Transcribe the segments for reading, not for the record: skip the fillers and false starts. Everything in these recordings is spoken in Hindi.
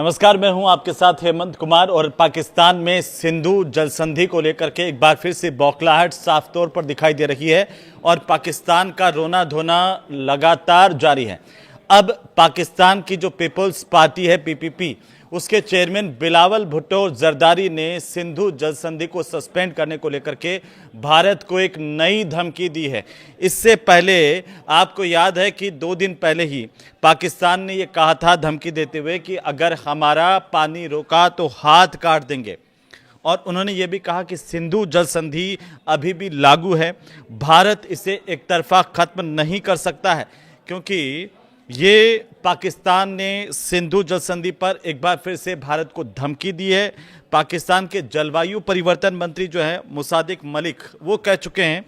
नमस्कार, मैं हूं आपके साथ हेमंत कुमार। और पाकिस्तान में सिंधु जल संधि को लेकर के एक बार फिर से बौखलाहट साफ तौर पर दिखाई दे रही है और पाकिस्तान का रोना धोना लगातार जारी है। अब पाकिस्तान की जो पीपल्स पार्टी है पीपीपी, उसके चेयरमैन बिलावल भुट्टो जरदारी ने सिंधु जल संधि को सस्पेंड करने को लेकर के भारत को एक नई धमकी दी है। इससे पहले आपको याद है कि 2 दिन पहले ही पाकिस्तान ने यह कहा था धमकी देते हुए कि अगर हमारा पानी रोका तो हाथ काट देंगे। और उन्होंने ये भी कहा कि सिंधु जल संधि अभी भी लागू है, भारत इसे एक तरफा खत्म नहीं कर सकता है, क्योंकि ये पाकिस्तान ने सिंधु जल संधि पर एक बार फिर से भारत को धमकी दी है। पाकिस्तान के जलवायु परिवर्तन मंत्री जो है मुसादिक मलिक, वो कह चुके हैं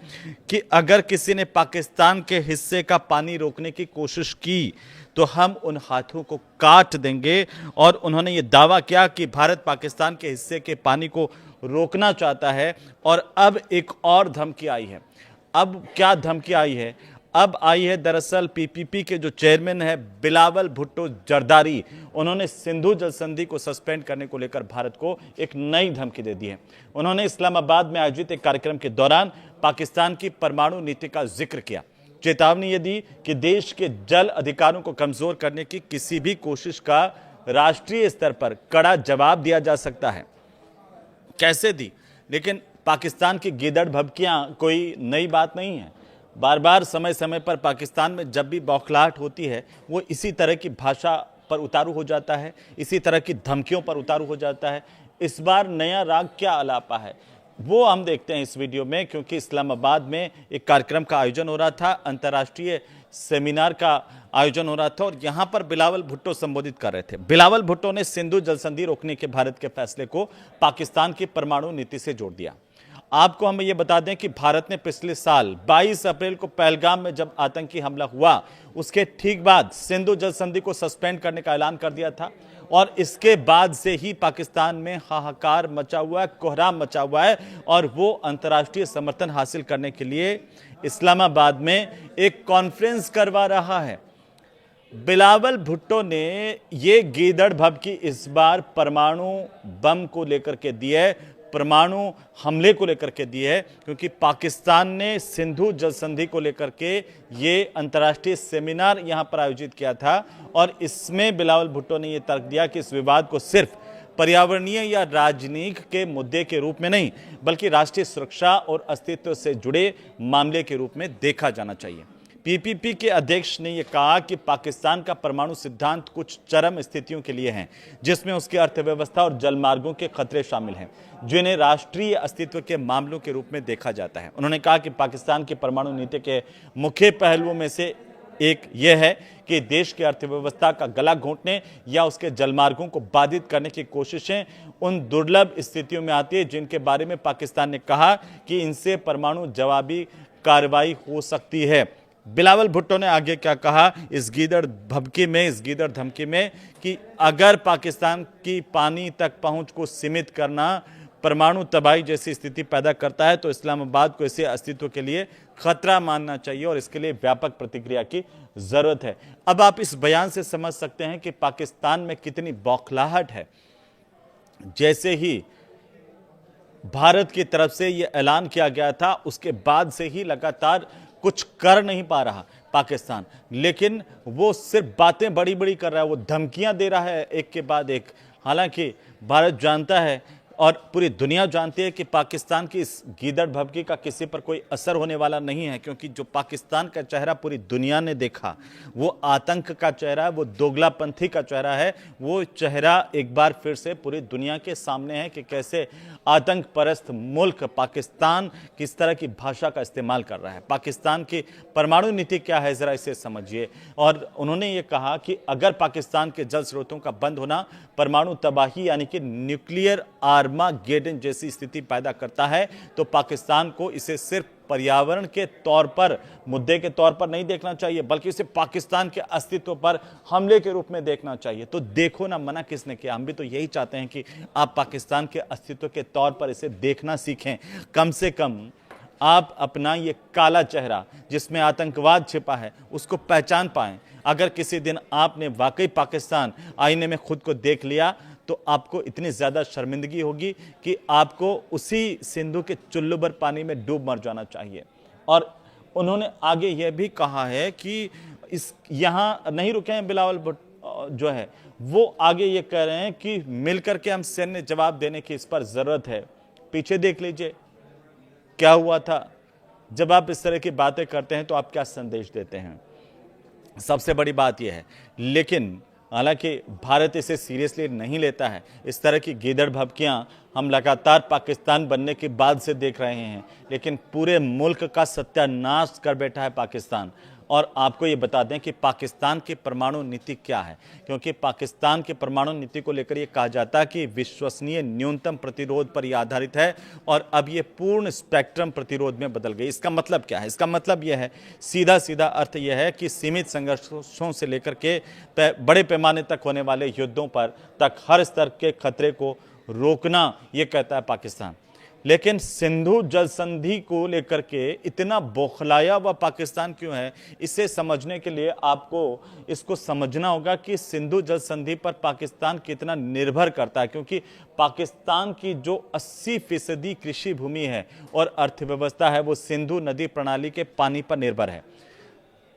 कि अगर किसी ने पाकिस्तान के हिस्से का पानी रोकने की कोशिश की तो हम उन हाथों को काट देंगे। और उन्होंने ये दावा किया कि भारत पाकिस्तान के हिस्से के पानी को रोकना चाहता है। और अब एक और धमकी आई है। अब क्या धमकी आई है? अब आई है दरअसल पीपीपी के जो चेयरमैन है बिलावल भुट्टो जरदारी, उन्होंने सिंधु जल संधि को सस्पेंड करने को लेकर भारत को एक नई धमकी दे दी है। उन्होंने इस्लामाबाद में आयोजित एक कार्यक्रम के दौरान पाकिस्तान की परमाणु नीति का जिक्र किया, चेतावनी ये दी कि देश के जल अधिकारों को कमजोर करने की किसी भी कोशिश का राष्ट्रीय स्तर पर कड़ा जवाब दिया जा सकता है। कैसे दी? लेकिन पाकिस्तान की गीदड़ भभकियां कोई नई बात नहीं है। बार बार समय समय पर पाकिस्तान में जब भी बौखलाहट होती है, वो इसी तरह की भाषा पर उतारू हो जाता है, इसी तरह की धमकियों पर उतारू हो जाता है। इस बार नया राग क्या अलापा है वो हम देखते हैं इस वीडियो में, क्योंकि इस्लामाबाद में एक कार्यक्रम का आयोजन हो रहा था, अंतर्राष्ट्रीय सेमिनार का आयोजन हो रहा था और यहां पर बिलावल भुट्टो संबोधित कर रहे थे। बिलावल भुट्टो ने सिंधु जल संधि रोकने के भारत के फैसले को पाकिस्तान की परमाणु नीति से जोड़ दिया। आपको हम ये बता दें कि भारत ने पिछले साल 22 अप्रैल को पहलगाम में जब आतंकी हमला हुआ, उसके ठीक बाद सिंधु जल संधि को सस्पेंड करने का ऐलान कर दिया था। और इसके बाद से ही पाकिस्तान में हाहाकार मचा हुआ है, कोहराम मचा हुआ है और वो अंतर्राष्ट्रीय समर्थन हासिल करने के लिए इस्लामाबाद में एक कॉन्फ्रेंस करवा रहा है। बिलावल भुट्टो ने ये गीदड़ भभकी इस बार परमाणु बम को लेकर के दी है, परमाणु हमले को लेकर के दी है, क्योंकि पाकिस्तान ने सिंधु जल संधि को लेकर के ये अंतर्राष्ट्रीय सेमिनार यहां पर आयोजित किया था। और इसमें बिलावल भुट्टो ने यह तर्क दिया कि इस विवाद को सिर्फ पर्यावरणीय या राजनीतिक के मुद्दे के रूप में नहीं, बल्कि राष्ट्रीय सुरक्षा और अस्तित्व से जुड़े मामले के रूप में देखा जाना चाहिए। पीपीपी के अध्यक्ष ने यह कहा कि पाकिस्तान का परमाणु सिद्धांत कुछ चरम स्थितियों के लिए है, जिसमें उसकी अर्थव्यवस्था और जलमार्गों के खतरे शामिल हैं, जिन्हें राष्ट्रीय अस्तित्व के मामलों के रूप में देखा जाता है। उन्होंने कहा कि पाकिस्तान की परमाणु नीति के मुख्य पहलुओं में से एक यह है कि देश की अर्थव्यवस्था का गला घोंटने या उसके जलमार्गों को बाधित करने की कोशिशें उन दुर्लभ स्थितियों में आती है जिनके बारे में पाकिस्तान ने कहा कि इनसे परमाणु जवाबी कार्रवाई हो सकती है। बिलावल भुट्टो ने आगे क्या कहा इस गीदड़ भभकी में, इस गीदड़ धमकी में, कि अगर पाकिस्तान की पानी तक पहुंच को सीमित करना परमाणु तबाही जैसी स्थिति पैदा करता है तो इस्लामाबाद को इसे अस्तित्व के लिए खतरा मानना चाहिए और इसके लिए व्यापक प्रतिक्रिया की जरूरत है। अब आप इस बयान से समझ सकते हैं कि पाकिस्तान में कितनी बौखलाहट है। जैसे ही भारत की तरफ से यह ऐलान किया गया था, उसके बाद से ही लगातार कुछ कर नहीं पा रहा पाकिस्तान, लेकिन वो सिर्फ बातें बड़ी बड़ी कर रहा है, वो धमकियां दे रहा है एक के बाद एक। हालांकि भारत जानता है और पूरी दुनिया जानती है कि पाकिस्तान की इस गीदड़ भभकी का किसी पर कोई असर होने वाला नहीं है, क्योंकि जो पाकिस्तान का चेहरा पूरी दुनिया ने देखा, वो आतंक का चेहरा है, वो दोगलापंथी का चेहरा है। वो चेहरा एक बार फिर से पूरी दुनिया के सामने है कि कैसे आतंक परस्त मुल्क पाकिस्तान किस तरह की भाषा का इस्तेमाल कर रहा है। पाकिस्तान की परमाणु नीति क्या है, जरा इसे समझिए। और उन्होंने ये कहा कि अगर पाकिस्तान के जल स्रोतों का बंद होना परमाणु तबाही यानी कि न्यूक्लियर आर्मागेडन जैसी स्थिति पैदा करता है, तो पाकिस्तान को इसे सिर्फ पर्यावरण के तौर पर, मुद्दे के तौर पर नहीं देखना चाहिए, बल्कि इसे पाकिस्तान के अस्तित्व पर हमले के रूप में देखना चाहिए। तो देखो ना, मना किसने किया? हम भी तो यही चाहते हैं कि आप पाकिस्तान के अस्तित्व के तौर पर इसे देखना सीखें। कम से कम आप अपना ये काला चेहरा जिसमें आतंकवाद छिपा है उसको पहचान पाएं। अगर किसी दिन आपने वाकई पाकिस्तान आईने में खुद को देख लिया तो आपको इतनी ज़्यादा शर्मिंदगी होगी कि आपको उसी सिंधु के चुल्लू भर पानी में डूब मर जाना चाहिए। और उन्होंने आगे यह भी कहा है कि इस यहाँ नहीं रुके हैं बिलावल भुट्टो जो है, वो आगे ये कह रहे हैं कि मिलकर के हम सैन्य जवाब देने की इस पर ज़रूरत है। पीछे देख लीजिए क्या हुआ था। जब आप इस तरह की बातें करते हैं तो आप क्या संदेश देते हैं, सबसे बड़ी बात यह है। लेकिन हालांकि भारत इसे सीरियसली नहीं लेता है। इस तरह की गीदड़ भभकियां हम लगातार पाकिस्तान बनने के बाद से देख रहे हैं, लेकिन पूरे मुल्क का सत्यानाश कर बैठा है पाकिस्तान। और आपको ये बता दें कि पाकिस्तान की परमाणु नीति क्या है, क्योंकि पाकिस्तान की परमाणु नीति को लेकर ये कहा जाता है कि विश्वसनीय न्यूनतम प्रतिरोध पर यह आधारित है, और अब ये पूर्ण स्पेक्ट्रम प्रतिरोध में बदल गई। इसका मतलब क्या है? इसका मतलब यह है, सीधा सीधा अर्थ यह है कि सीमित संघर्षों से लेकर के बड़े पैमाने तक होने वाले युद्धों पर तक हर स्तर के खतरे को रोकना, ये कहता है पाकिस्तान। लेकिन सिंधु जल संधि को लेकर के इतना बौखलाया हुआ पाकिस्तान क्यों है, इसे समझने के लिए आपको इसको समझना होगा कि सिंधु जल संधि पर पाकिस्तान कितना निर्भर करता है। क्योंकि पाकिस्तान की जो 80% कृषि भूमि है और अर्थव्यवस्था है, वो सिंधु नदी प्रणाली के पानी पर निर्भर है।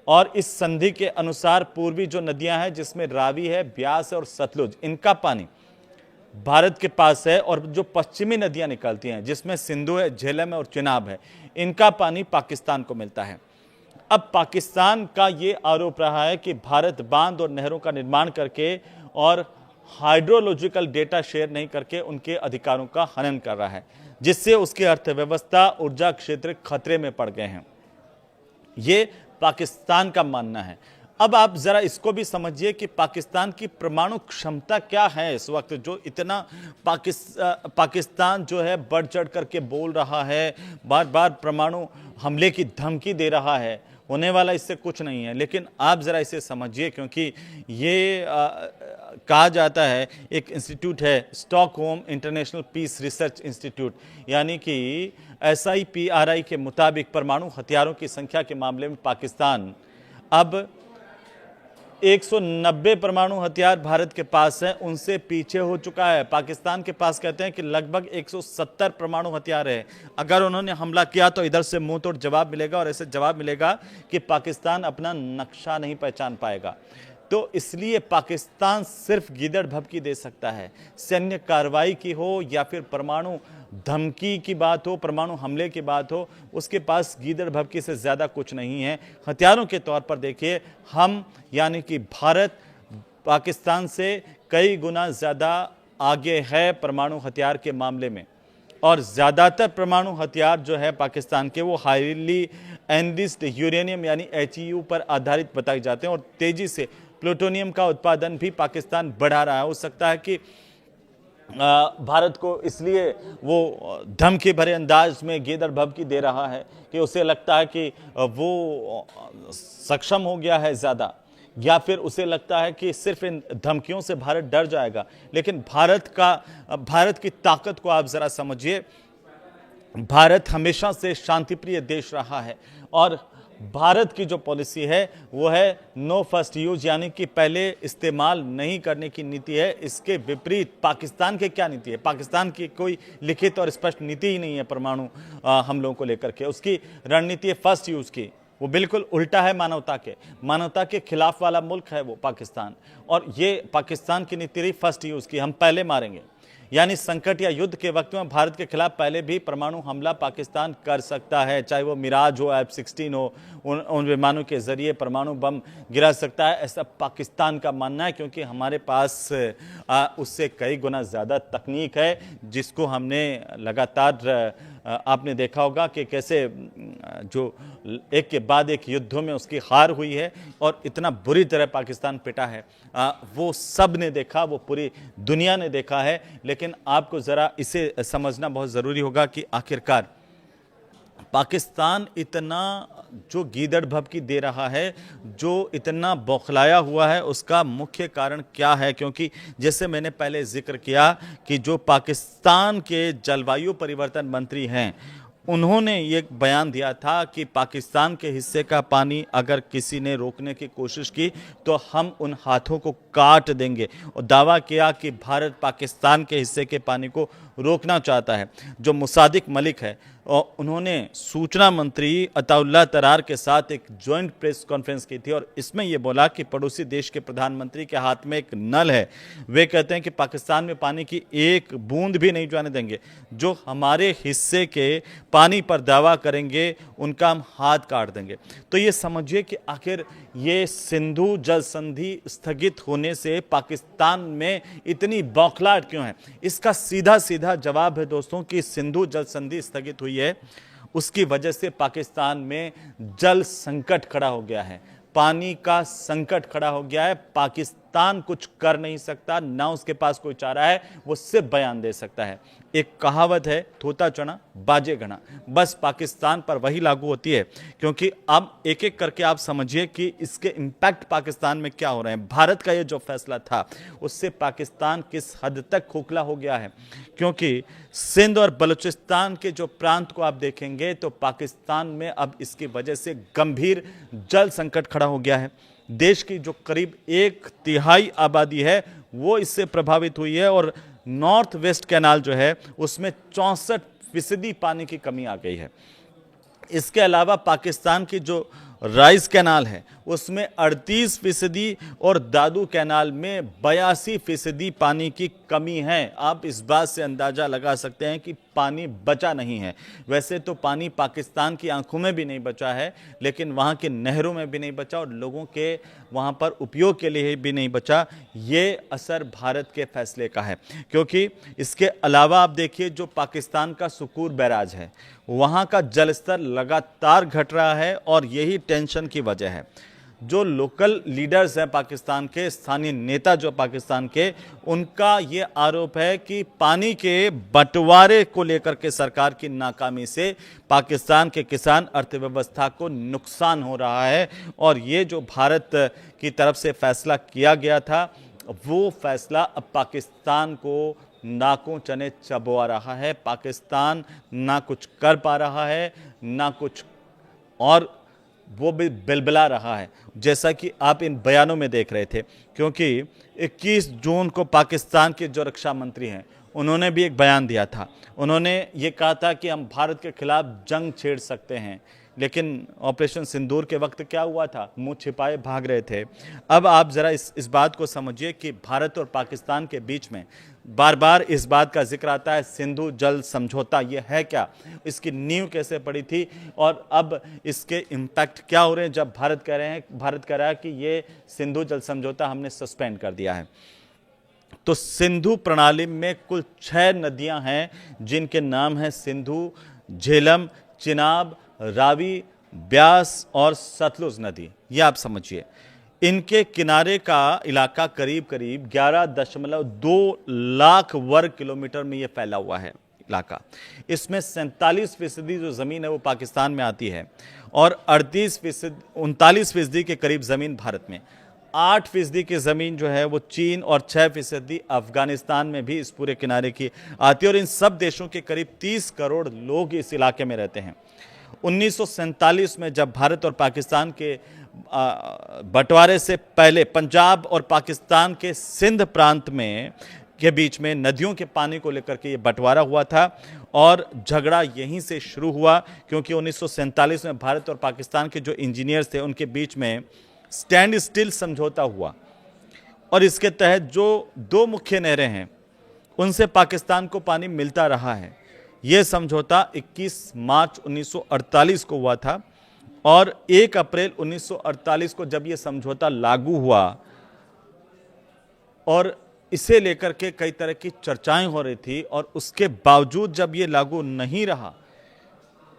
और इस संधि के अनुसार पूर्वी जो नदियां हैं, जिसमें रावी है, ब्यास है और सतलुज, इनका पानी भारत के पास है। और जो पश्चिमी नदियां निकलती हैं, जिसमें सिंधु है, झेलम है और चिनाब है, इनका पानी पाकिस्तान को मिलता है। अब पाकिस्तान का ये आरोप रहा है कि भारत बांध और नहरों का निर्माण करके और हाइड्रोलॉजिकल डेटा शेयर नहीं करके उनके अधिकारों का हनन कर रहा है, जिससे उसकी अर्थव्यवस्था, ऊर्जा क्षेत्र खतरे में पड़ गए हैं। ये पाकिस्तान का मानना है। अब आप जरा इसको भी समझिए कि पाकिस्तान की परमाणु क्षमता क्या है इस वक्त, जो इतना पाकिस्तान जो है बढ़ चढ़ करके बोल रहा है, बार बार परमाणु हमले की धमकी दे रहा है। होने वाला इससे कुछ नहीं है। लेकिन आप ज़रा इसे समझिए, क्योंकि ये कहा जाता है, एक इंस्टीट्यूट है Stockholm International Peace Research Institute, यानी कि SIPRI के मुताबिक परमाणु हथियारों की संख्या के मामले में पाकिस्तान अब 190 परमाणु हथियार भारत के पास है, उनसे पीछे हो चुका है। पाकिस्तान के पास कहते हैं कि लगभग 170 परमाणु हथियार है। अगर उन्होंने हमला किया तो इधर से मुंह तोड़ जवाब मिलेगा, और ऐसे जवाब मिलेगा कि पाकिस्तान अपना नक्शा नहीं पहचान पाएगा। तो इसलिए पाकिस्तान सिर्फ गीदड़ भभकी दे सकता है। सैन्य कार्रवाई की हो या फिर परमाणु धमकी की बात हो, परमाणु हमले की बात हो, उसके पास गीदड़ भभकी से ज़्यादा कुछ नहीं है। हथियारों के तौर पर देखिए, हम यानी कि भारत पाकिस्तान से कई गुना ज़्यादा आगे है परमाणु हथियार के मामले में। और ज़्यादातर परमाणु हथियार जो है पाकिस्तान के, वो हाईली एनरिच्ड यूरेनियम यानी HEU पर आधारित बताए जाते हैं। और तेज़ी से प्लूटोनियम का उत्पादन भी पाकिस्तान बढ़ा रहा है। हो सकता है कि भारत को इसलिए वो धमकी भरे अंदाज में गीदड़ भभकी दे रहा है कि उसे लगता है कि वो सक्षम हो गया है ज़्यादा, या फिर उसे लगता है कि सिर्फ इन धमकियों से भारत डर जाएगा। लेकिन भारत की ताकत को आप ज़रा समझिए। भारत हमेशा से शांतिप्रिय देश रहा है, और भारत की जो पॉलिसी है वो है नो फर्स्ट यूज, यानी कि पहले इस्तेमाल नहीं करने की नीति है। इसके विपरीत पाकिस्तान की क्या नीति है? पाकिस्तान की कोई लिखित और स्पष्ट नीति ही नहीं है परमाणु हमलों को लेकर के। उसकी रणनीति है फर्स्ट यूज की, वो बिल्कुल उल्टा है मानवता के खिलाफ वाला मुल्क है वो पाकिस्तान। और ये पाकिस्तान की नीति रही फर्स्ट यूज की, हम पहले मारेंगे। यानी संकट या युद्ध के वक्त में भारत के खिलाफ पहले भी परमाणु हमला पाकिस्तान कर सकता है, चाहे वो मिराज हो, F-16 हो, उन विमानों के जरिए परमाणु बम गिरा सकता है, ऐसा पाकिस्तान का मानना है। क्योंकि हमारे पास उससे कई गुना ज़्यादा तकनीक है, जिसको हमने लगातार आपने देखा होगा कि कैसे जो एक के बाद एक युद्धों में उसकी हार हुई है और इतना बुरी तरह पाकिस्तान पिटा है, वो सब ने देखा, वो पूरी दुनिया ने देखा है। लेकिन आपको ज़रा इसे समझना बहुत ज़रूरी होगा कि आखिरकार पाकिस्तान इतना जो गीदड़ भभकी दे रहा है, जो इतना बौखलाया हुआ है, उसका मुख्य कारण क्या है? क्योंकि जैसे मैंने पहले जिक्र किया कि जो पाकिस्तान के जलवायु परिवर्तन मंत्री हैं, उन्होंने ये बयान दिया था कि पाकिस्तान के हिस्से का पानी अगर किसी ने रोकने की कोशिश की तो हम उन हाथों को काट देंगे, और दावा किया कि भारत पाकिस्तान के हिस्से के पानी को रोकना चाहता है। जो मुसादिक मलिक है और उन्होंने सूचना मंत्री अताउल्लाह तरार के साथ एक जॉइंट प्रेस कॉन्फ्रेंस की थी और इसमें यह बोला कि पड़ोसी देश के प्रधानमंत्री के हाथ में एक नल है, वे कहते हैं कि पाकिस्तान में पानी की एक बूंद भी नहीं जाने देंगे, जो हमारे हिस्से के पानी पर दावा करेंगे उनका हम हाथ काट देंगे। तो ये समझिए कि आखिर ये सिंधु जल संधि स्थगित होने से पाकिस्तान में इतनी बौखलाहट क्यों है। इसका सीधा सीधा जवाब है दोस्तों कि सिंधु जल संधि स्थगित हुई है, उसकी वजह से पाकिस्तान में जल संकट खड़ा हो गया है, पानी का संकट खड़ा हो गया है। पाकिस्तान कुछ कर नहीं सकता, ना उसके पास कोई चारा है, वो सिर्फ बयान दे सकता है। एक कहावत है, थोता चना बाजे घना, बस पाकिस्तान पर वही लागू होती है। क्योंकि अब एक एक करके आप समझिए कि इसके इंपैक्ट पाकिस्तान में क्या हो रहे हैं। भारत का ये जो फैसला था उससे पाकिस्तान किस हद तक खोखला हो गया है, क्योंकि सिंध और बलूचिस्तान के जो प्रांत को आप देखेंगे तो पाकिस्तान में अब इसकी वजह से गंभीर जल संकट खड़ा हो गया है। देश की जो करीब 1/3 आबादी है वो इससे प्रभावित हुई है और नॉर्थ वेस्ट कैनाल जो है उसमें 64% पानी की कमी आ गई है। इसके अलावा पाकिस्तान की जो राइस कैनाल है उसमें 38% और दादू कैनाल में 82% पानी की कमी है। आप इस बात से अंदाजा लगा सकते हैं कि पानी बचा नहीं है। वैसे तो पानी पाकिस्तान की आंखों में भी नहीं बचा है, लेकिन वहाँ के नहरों में भी नहीं बचा और लोगों के वहाँ पर उपयोग के लिए भी नहीं बचा। ये असर भारत के फैसले का है, क्योंकि इसके अलावा आप देखिए जो पाकिस्तान का सुकूर बैराज है वहाँ का जलस्तर लगातार घट रहा है और यही टेंशन की वजह है। जो लोकल लीडर्स हैं पाकिस्तान के, स्थानीय नेता जो पाकिस्तान के, उनका ये आरोप है कि पानी के बंटवारे को लेकर के सरकार की नाकामी से पाकिस्तान के किसान अर्थव्यवस्था को नुकसान हो रहा है। और ये जो भारत की तरफ से फैसला किया गया था वो फैसला अब पाकिस्तान को नाकों चने चबवा रहा है। पाकिस्तान ना कुछ कर पा रहा है ना कुछ, और वो भी बिलबिला रहा है, जैसा कि आप इन बयानों में देख रहे थे। क्योंकि 21 जून को पाकिस्तान के जो रक्षा मंत्री हैं उन्होंने भी एक बयान दिया था। उन्होंने ये कहा था कि हम भारत के खिलाफ जंग छेड़ सकते हैं, लेकिन ऑपरेशन सिंदूर के वक्त क्या हुआ था, मुंह छिपाए भाग रहे थे। अब आप जरा इस बात को समझिए कि भारत और पाकिस्तान के बीच में बार बार इस बात का जिक्र आता है, सिंधु जल समझौता ये है क्या, इसकी नींव कैसे पड़ी थी और अब इसके इम्पैक्ट क्या हो रहे हैं। जब भारत कह रहा है कि ये सिंधु जल समझौता हमने सस्पेंड कर दिया है। तो सिंधु प्रणाली में कुल 6 नदियां हैं जिनके नाम हैं सिंधु, झेलम, चिनाब, रावी, ब्यास और सतलुज नदी। ये आप समझिए, इनके किनारे का इलाका करीब करीब 11.2 लाख वर्ग किलोमीटर में ये फैला हुआ है इलाका। इसमें 47% जो ज़मीन है वो पाकिस्तान में आती है और 39% के करीब ज़मीन भारत में, 8% की ज़मीन जो है वो चीन और 6% अफगानिस्तान में भी इस पूरे किनारे की आती है। और इन सब देशों के करीब 30 करोड़ लोग इस इलाके में रहते हैं। 1947 में जब भारत और पाकिस्तान के बंटवारे से पहले पंजाब और पाकिस्तान के सिंध प्रांत में के बीच में नदियों के पानी को लेकर के ये बंटवारा हुआ था और झगड़ा यहीं से शुरू हुआ, क्योंकि 1947 में भारत और पाकिस्तान के जो इंजीनियर्स थे उनके बीच में स्टैंड स्टिल समझौता हुआ और इसके तहत जो 2 मुख्य नहरें हैं उनसे पाकिस्तान को पानी मिलता रहा है। यह समझौता 21 मार्च 1948 को हुआ था और 1 अप्रैल 1948 को जब यह समझौता लागू हुआ और इसे लेकर के कई तरह की चर्चाएं हो रही थी, और उसके बावजूद जब यह लागू नहीं रहा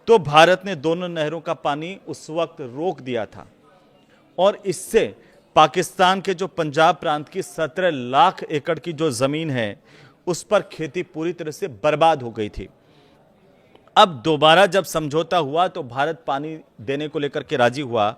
तो भारत ने दोनों नहरों का पानी उस वक्त रोक दिया था और इससे पाकिस्तान के जो पंजाब प्रांत की 17 लाख एकड़ की जो जमीन है उस पर खेती पूरी तरह से बर्बाद हो गई थी। अब दोबारा जब समझौता हुआ तो भारत पानी देने को लेकर के राजी हुआ।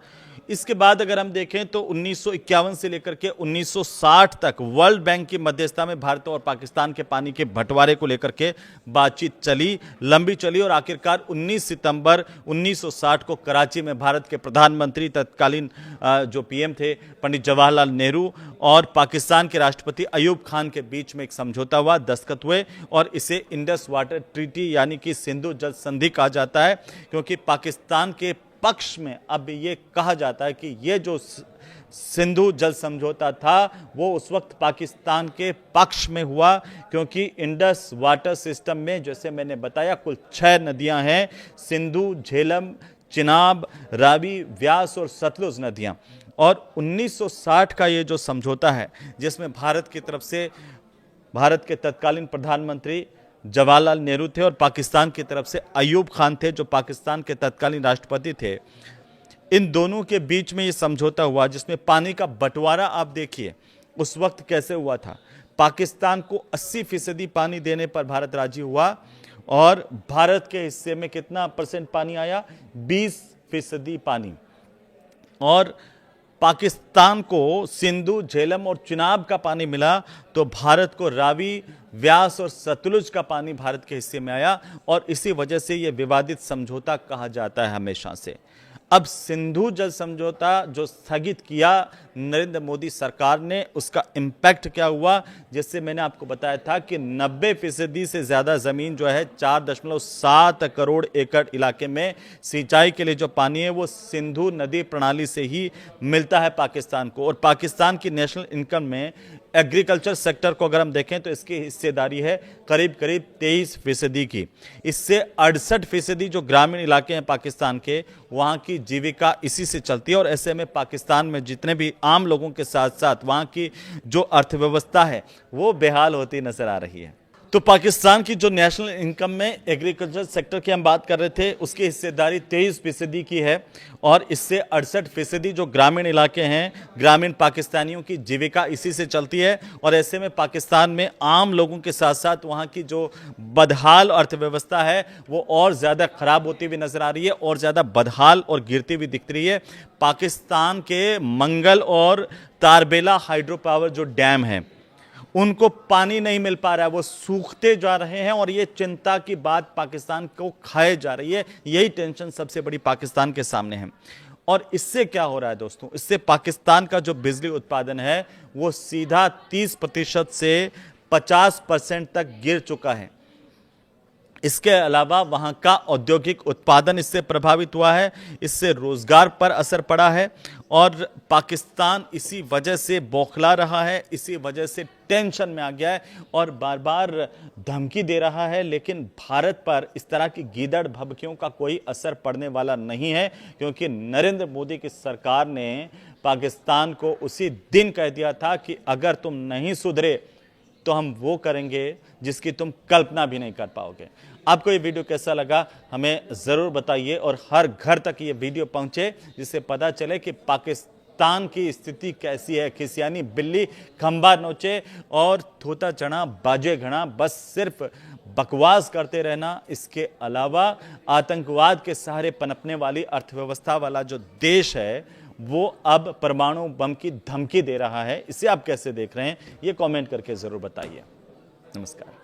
इसके बाद अगर हम देखें तो 1951 से लेकर के 1960 तक वर्ल्ड बैंक की मध्यस्थता में भारत और पाकिस्तान के पानी के बंटवारे को लेकर के बातचीत चली, लंबी चली और आखिरकार 19 सितंबर 1960 को कराची में भारत के प्रधानमंत्री तत्कालीन जो पीएम थे पंडित जवाहरलाल नेहरू और पाकिस्तान के राष्ट्रपति अयूब खान के बीच में एक समझौता हुआ, दस्तखत हुए और इसे इंडस वाटर ट्रीटी यानी कि सिंधु जल संधि कहा जाता है, क्योंकि पाकिस्तान के पक्ष में अब ये कहा जाता है कि ये जो सिंधु जल समझौता था वो उस वक्त पाकिस्तान के पक्ष में हुआ, क्योंकि इंडस वाटर सिस्टम में जैसे मैंने बताया कुल 6 नदियां हैं, सिंधु, झेलम, चिनाब, रावी, व्यास और सतलुज नदियां। और 1960 का ये जो समझौता है जिसमें भारत की तरफ से भारत के तत्कालीन प्रधानमंत्री जवाहरलाल नेहरू थे और पाकिस्तान की तरफ से अयूब खान थे जो पाकिस्तान के तत्कालीन राष्ट्रपति थे, इन दोनों के बीच में ये समझौता हुआ जिसमें पानी का बंटवारा आप देखिए उस वक्त कैसे हुआ था। पाकिस्तान को 80% पानी देने पर भारत राजी हुआ और भारत के हिस्से में कितना % पानी आया, 20% पानी। और पाकिस्तान को सिंधु, झेलम और चिनाब का पानी मिला तो भारत को रावी, व्यास और सतलुज का पानी भारत के हिस्से में आया और इसी वजह से यह विवादित समझौता कहा जाता है हमेशा से। अब सिंधु जल समझौता जो स्थगित किया नरेंद्र मोदी सरकार ने, उसका इम्पैक्ट क्या हुआ, जिससे मैंने आपको बताया था कि 90% से ज़्यादा ज़मीन जो है 4.7 करोड़ एकड़ इलाके में सिंचाई के लिए जो पानी है वो सिंधु नदी प्रणाली से ही मिलता है पाकिस्तान को। और पाकिस्तान की नेशनल इनकम में एग्रीकल्चर सेक्टर को अगर हम देखें तो इसकी हिस्सेदारी है करीब 23% की। इससे 68% जो ग्रामीण इलाके हैं पाकिस्तान के, वहाँ की जीविका इसी से चलती है। और ऐसे में पाकिस्तान में जितने भी आम लोगों के साथ साथ वहाँ की जो अर्थव्यवस्था है वो बेहाल होती नजर आ रही है। तो पाकिस्तान की जो नेशनल इनकम में एग्रीकल्चर सेक्टर की हम बात कर रहे थे उसकी हिस्सेदारी 23% की है और इससे 68% जो ग्रामीण इलाके हैं, ग्रामीण पाकिस्तानियों की जीविका इसी से चलती है। और ऐसे में पाकिस्तान में आम लोगों के साथ साथ वहाँ की जो बदहाल अर्थव्यवस्था है वो और ज़्यादा खराब होती हुई नजर आ रही है और ज़्यादा बदहाल और गिरती हुई दिख रही है। पाकिस्तान के मंगल और तारबेला हाइड्रो पावर जो डैम है उनको पानी नहीं मिल पा रहा है, वो सूखते जा रहे हैं और ये चिंता की बात पाकिस्तान को खाए जा रही है। यही टेंशन सबसे बड़ी पाकिस्तान के सामने है। और इससे क्या हो रहा है दोस्तों, इससे पाकिस्तान का जो बिजली उत्पादन है वो सीधा 30% से 50% तक गिर चुका है। इसके अलावा वहाँ का औद्योगिक उत्पादन इससे प्रभावित हुआ है, इससे रोजगार पर असर पड़ा है और पाकिस्तान इसी वजह से बौखला रहा है, इसी वजह से टेंशन में आ गया है और बार बार धमकी दे रहा है। लेकिन भारत पर इस तरह की गीदड़ भभकियों का कोई असर पड़ने वाला नहीं है, क्योंकि नरेंद्र मोदी की सरकार ने पाकिस्तान को उसी दिन कह दिया था कि अगर तुम नहीं सुधरे तो हम वो करेंगे जिसकी तुम कल्पना भी नहीं कर पाओगे। आपको ये वीडियो कैसा लगा हमें ज़रूर बताइए और हर घर तक ये वीडियो पहुंचे जिससे पता चले कि पाकिस्तान की स्थिति कैसी है। खिसियानी बिल्ली खंबा नोचे और थोता चढ़ा बाजे घड़ा, बस सिर्फ बकवास करते रहना। इसके अलावा आतंकवाद के सहारे पनपने वाली अर्थव्यवस्था वाला जो देश है वो अब परमाणु बम की धमकी दे रहा है। इसे आप कैसे देख रहे हैं ये कमेंट करके ज़रूर बताइए। नमस्कार।